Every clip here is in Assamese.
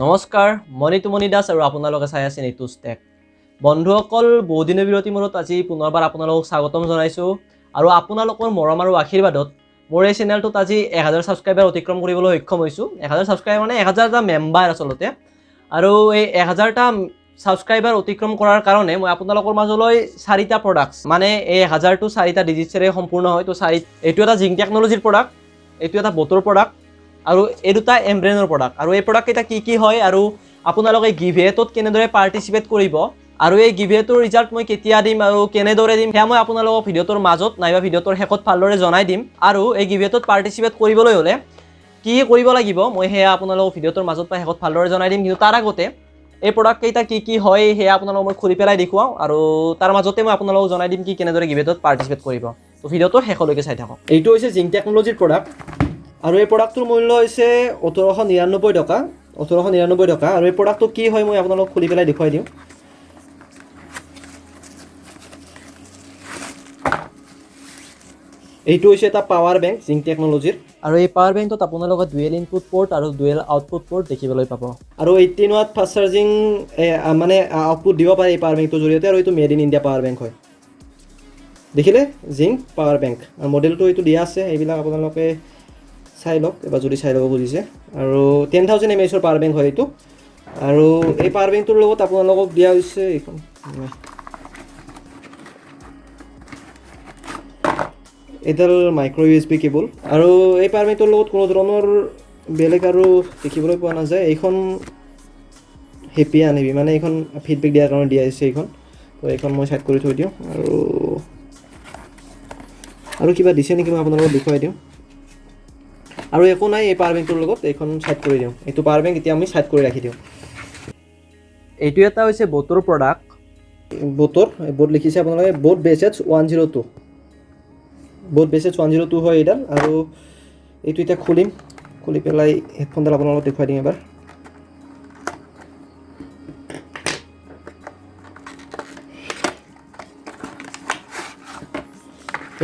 নমস্কাৰ মই নিতুস আৰু আপোনালোকে চাই আছে নিতুস টেক বন্ধুসকল বহু দিনৰ বিৰতি মূৰত আজি পুনৰবাৰ আপোনালোকক স্বাগতম জনাইছো আৰু আপোনালোকৰ মৰম আৰু আশীৰ্বাদত মোৰ এই চেনেলটোত আজি 1000 সাবস্ক্ৰাইবাৰ অতিক্ৰম কৰিবলৈ সক্ষম হৈছো 1000 সাবস্ক্ৰাইবাৰ মানে 1000 টা মেম্বাৰ আচলতে আৰু এই 1000 টা সাবস্ক্ৰাইবাৰ অতিক্ৰম কৰাৰ কাৰণে মই আপোনালোকৰ মাজলৈ 4টা প্ৰডাক্টস মানে এই 1000 টো 4টা ডিজিটৰে সম্পূৰ্ণ হয় তো এইটো এটা জিং টেকনলজিৰ প্ৰডাক্ট এইটো এটা বটৰ প্ৰডাক্ট আৰু এই দুটা এমব্ৰেনৰ প্ৰডাক্ট আৰু এই প্ৰডাক্ট এটা কি হয় আৰু আপোনালোকে গিভৱেটোত কেনেদৰে পাৰ্টিসিপেট কৰিব আৰু এই গিভৱেটোৰ ৰিজাল্ট মই কেতিয়া দিম আৰু কেনেদৰে দিম হেয়া মই আপোনালোকক ভিডিওটোৰ মাজত নাইবা ভিডিওটোৰ শেষত ভালদৰে জনাই দিম আৰু এই গিভৱেটোত পাৰ্টিসিপেট কৰিবলৈ হলে কি কৰিব লাগিব মই হেয়া আপোনালোকক ভিডিওটোৰ মাজত বা শেষত ভালদৰে জনাই দিম কিন্তু তাৰ আগতে এই প্ৰডাক্ট কেইটা কি হয় হেয়া আপোনালোকক মই খুলি পেলাই দেখুৱাও আৰু তাৰ মাজতে মই আপোনালোকক জনাই দিম কি কেনেদৰে গিভৱেটোত পাৰ্টিসিপেট কৰিব তো ভিডিওটো শেষলৈকে চাই থাকক এইটো হৈছে জিং টেকনলজিৰ প্ৰডাক্ট আৰু এই প্ৰডাক্টৰ মূল্য হৈছে 1899 টকা আৰু এই প্ৰডাক্টটো কি হয় মই আপোনালোকক খুলি পেলাই দেখুৱাই দিম এইটো হৈছে এটা পাৱাৰ বেংক জিং টেকনলজিৰ আৰু এই পাৱাৰ বেংকত আপোনালোকে ডুৱেল ইনপুট পোৰ্ট আৰু ডুৱেল আউটপুট পোৰ্ট দেখিবলৈ পাব আৰু 18 ওয়াট ফাষ্ট চাৰ্জিং মানে আউটপুট দিব পাৰে এই পাৱাৰ বেংকটোৰ জৰিয়তে আৰু এইটো made in India power bank হয় দেখিলে জিং পাৱাৰ বেংক আৰু মডেলটো এইটো দিয়া আছে এইবিলাক আপোনালোকে চাই লওক এবাৰ যদি চাই ল'ব খুজিছে আৰু 10000 mAh পাৱাৰ বেংক হয় এইটো আৰু এই পাৱাৰ বেংকটোৰ লগত আপোনালোকক দিয়া হৈছে এইখন এডাল মাইক্ৰ USB কেবল আৰু এই পাৱাৰ বেংকটোৰ লগত কোনো ধৰণৰ বেলেগ আৰু দেখিবলৈ পোৱা নাযায় এইখন হেপি আনিবি মানে এইখন ফিডবেক দিয়াৰ কাৰণে দিয়া হৈছে এইখন তো এইখন মই সাইড কৰি থৈ দিওঁ আৰু কিবা দিছে নেকি মই আপোনালোকক দেখুৱাই দিওঁ আৰু একো নাই এই পাৱাৰ বেংকটোৰ লগত এইখন সাইড কৰি দিওঁ এইটো পাৱাৰ বেংক এতিয়া আমি সাইড কৰি ৰাখি দিওঁ এইটো এটা হৈছে বটৰ প্ৰডাক্ট বট লিখিছে আপোনালোকে বট বেচেছ 102 বট বেচেছ 102 হয় এডাল আৰু এইটো এটা খুলি পেলাই হেডফোনডাল আপোনালোকক দেখুৱাই দিম এবাৰ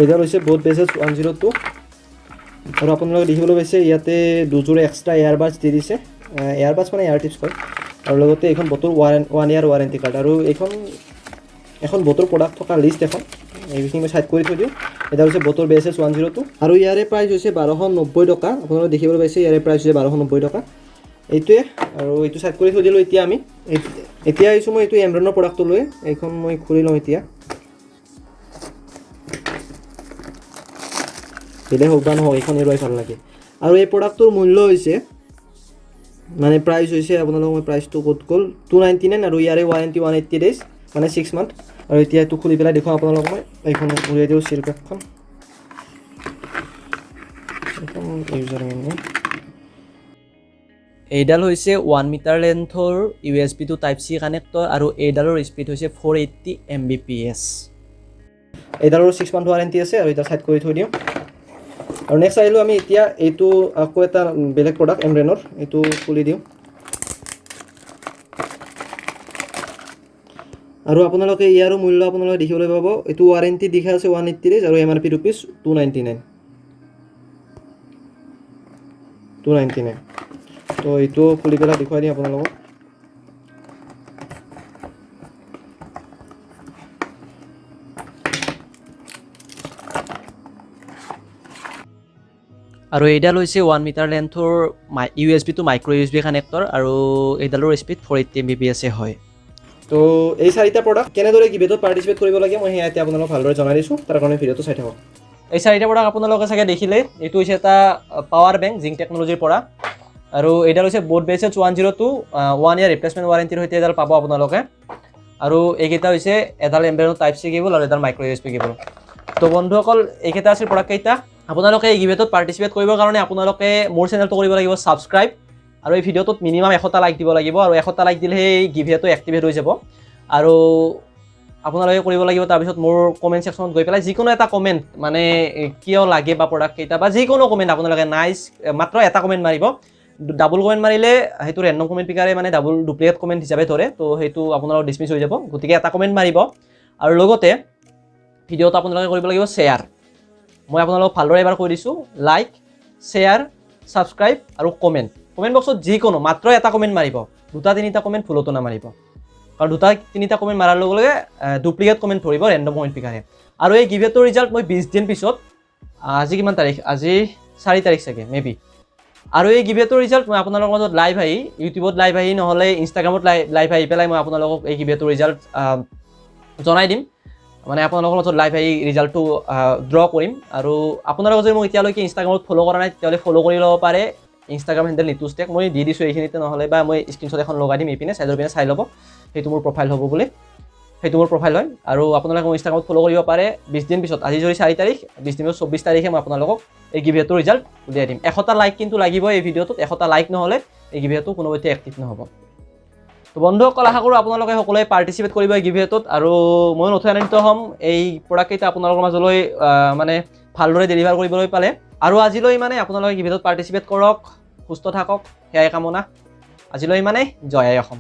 এইডাল হৈছে বট বেচেছ 102 আৰু আপোনালোকে দেখিবলৈ পাইছে ইয়াতে দুজোৰ এক্সট্ৰা এয়াৰবাডছ দি দিছে এয়াৰবাডছ মানে এয়াৰ টিপছ হয় আৰু লগতে এইখন বটৰ 1 ইয়াৰ ৱাৰেণ্টি কাৰ্ড আৰু এখন বটৰ প্ৰডাক্ট থকা লিষ্ট এখন এইখিনি মই সাইড কৰি থৈ দিওঁ এটা হৈছে বটৰ বেচেছ 102 আৰু ইয়াৰে প্ৰাইচ হৈছে 1290 টকা আপোনালোকে দেখিবলৈ পাইছে ইয়াৰে প্ৰাইচ হৈছে 1290 টকা এইটোৱে আৰু এইটো সাইড কৰি থৈ দিলোঁ এতিয়া আহিছোঁ মই এইটো এমব্ৰেনৰ প্ৰডাক্টটো লৈ এইখন মই খুলি লওঁ এতিয়া দিলে হোক বা নহওক এইখন এৰুৱাই ভাল লাগে আৰু এই প্ৰডাক্টটোৰ মূল্য হৈছে মানে প্ৰাইচ হৈছে আপোনালোকক মই প্ৰাইচটো ক'ত গ'ল 299 আৰু ইয়াৰে ৱাৰেণ্টি 180 ডেজ মানে 6 মান্থ আৰু এতিয়া এইটো খুলি পেলাই দেখুৱাম আপোনালোকক মই এইখন উলিয়াই দিওঁ চিল পেকখন এইডাল হৈছে 1 মিটাৰ লেন্থৰ USB to type C connector আৰু এইডালৰ স্পীড হৈছে 480 Mbps এইডালৰ 6 মান্থ ৱাৰেণ্টি আছে আৰু এটা সাইড কৰি থৈ দিওঁ আৰু নেক্সট আহিলোঁ আমি এতিয়া এইটো আকৌ এটা বেলেগ প্ৰডাক্ট এমব্ৰেনৰ এইটো খুলি দিওঁ আৰু আপোনালোকে ইয়াৰো মূল্য আপোনালোকে দেখিবলৈ পাব এইটো ৱাৰেণ্টি দেখা আছে 180 ডেজ আৰু MRP ৰুপিছ 299 তো এইটো খুলি পেলাই দেখুৱাই দিম আপোনালোকক আৰু এইডাল হৈছে 1 মিটাৰ লেন্থৰ USB to micro USB connector আৰু এইডালৰ স্পীড 480 Mbps হয় তো এই 4টা প্ৰডাক্ট কেনেদৰে গিভৱেটোত পাৰ্টিসিপেট কৰিব লাগে মই হেয়া এতিয়া আপোনালোকক ভালদৰে জনাই দিছোঁ তাৰ কাৰণে ভিডিওটো চাই থাকক এই 4টা প্ৰডাক্ট আপোনালোকে চাগে দেখিলে এইটো হৈছে এটা পাৱাৰ বেংক জিং টেকনলজিৰ পৰা আৰু এইডাল হৈছে বট বেচেছ 102 1 ইয়াৰ ৰিপ্লেচমেণ্ট ৱাৰেণ্টিৰ সৈতে এডাল পাব আপোনালোকে আৰু এইকেইটা হৈছে এডাল এমব্ৰেনৰ টাইপ C কেবল আৰু এডাল মাইক্ৰ USB কেবল তো বন্ধুসকল এইকেইটা আছিল প্ৰডাক্ট কেইটা আপোনালোকে এই গিভৱেটোত পাৰ্টিসিপেট কৰিবৰ কাৰণে আপোনালোকে মোৰ চেনেলটো কৰিব লাগিব সাবস্ক্ৰাইব আৰু এই ভিডিওটোত মিনিমাম 100টা লাইক দিব লাগিব আৰু 100টা লাইক দিলে এই গিভৱেটো এক্টিভেট হৈ যাব আৰু আপোনালোকে কৰিব লাগিব তাৰ পিছত মোৰ কমেন্ট সেকশনত গৈ পেলাই যিকোনো এটা কমেন্ট মানে কিয় লাগে বা প্ৰডাক্ট কেইটা বা যিকোনো কমেন্ট আপোনালোকে নাইস মাত্ৰ এটা কমেন্ট মাৰিব ডাবল কমেন্ট মাৰিলে হেতু ৰেন্ডম কমেন্ট পিকাৰে মানে ডাবল ডুপ্লিকেট কমেন্ট হিচাপে ধৰে তো হেতু আপোনালোকৰ ডিসমিস হৈ যাব গতিকে এটা কমেন্ট মাৰিব আৰু লগতে ভিডিওটো আপোনালোকে কৰিব লাগিব শেয়াৰ মই আপোনালোকক ভালদৰে এবাৰ কৈ দিছোঁ লাইক শেয়াৰ সাবস্ক্ৰাইব আৰু কমেন্ট কমেণ্ট বক্সত যিকোনো মাত্ৰ এটা কমেণ্ট মাৰিব, 2-3টা কমেণ্ট ভুলতো নামাৰিব, কাৰণ 2-3টা কমেণ্ট মাৰাৰ লগে লগে ডুপ্লিকেট কমেণ্ট ধৰিব ৰেণ্ডম কমেণ্ট পিকাৰে। আৰু এই গিভৱেটোৰ ৰিজাল্ট মই 20 দিন পিছত, আজি কিমান তাৰিখ, আজি 4 তাৰিখ চাগে মেবি, আৰু এই গিভৱেটোৰ ৰিজাল্ট মই আপোনালোকৰ মাজত লাইভ আহি, ইউটিউবত লাইভ আহি নহ'লে ইনষ্টাগ্ৰামত লাইভ আহি পেলাই মই আপোনালোকক এই গিভৱেটোৰ ৰিজাল্ট জনাই দিম, মানে আপোনালোকৰ মাজত লাইভ আহি ৰিজাল্টটো ড্ৰ কৰিম। আৰু আপোনালোকে যদি মোক এতিয়ালৈকে ইনষ্টাগ্ৰামত ফ'ল' কৰা নাই তেতিয়াহ'লে ফ'ল' কৰি ল'ব পাৰে, ইনষ্টাগ্ৰাম হেণ্ডেল নিতুজ টেক, মই দি দিছোঁ এইখিনিতে, নহ'লে বা মই স্ক্ৰীনশ্বট এখন লগাই দিম এইপিনে চাইডৰ পিনে চাই ল'ব, সেইটো মোৰ প্ৰফাইল হ'ব বুলি, সেইটো মোৰ প্ৰফাইল হয়। আৰু আপোনালোকে মোৰ ইনষ্টাগ্ৰামত ফ'ল' কৰিব পাৰে। 20 দিন পিছত, আজি যদি 4 তাৰিখ, 20 দিন পিছত 24 তাৰিখে মই আপোনালোকক এই গিভৱেটোৰ ৰিজাল্ট উলিয়াই দিম। 100টা লাইক কিন্তু লাগিব এই ভিডিঅ'টোত, 100টা লাইক নহ'লে এই গিভৱেটো কোনোপধ্যে এক্টিভ নহ'ব। তো বন্ধুসকল, আশা কৰোঁ আপোনালোকে সকলোৱে পাৰ্টিচিপেট কৰিব এই গিভৱেটোত, আৰু মই নথৈ আনন্দিত হ'ম এই প্ৰডাক্টকেইটা আপোনালোকৰ মাজলৈ মানে ভালদৰে ডেলিভাৰ কৰিবলৈ পালে। আৰু আজিলৈ মানে আপোনালোকে গিভৱেটোত পাৰ্টিচিপেট কৰক, সুস্থ থাকক, সেয়াই কামনা। আজিলৈ মানে জয় আই অসম।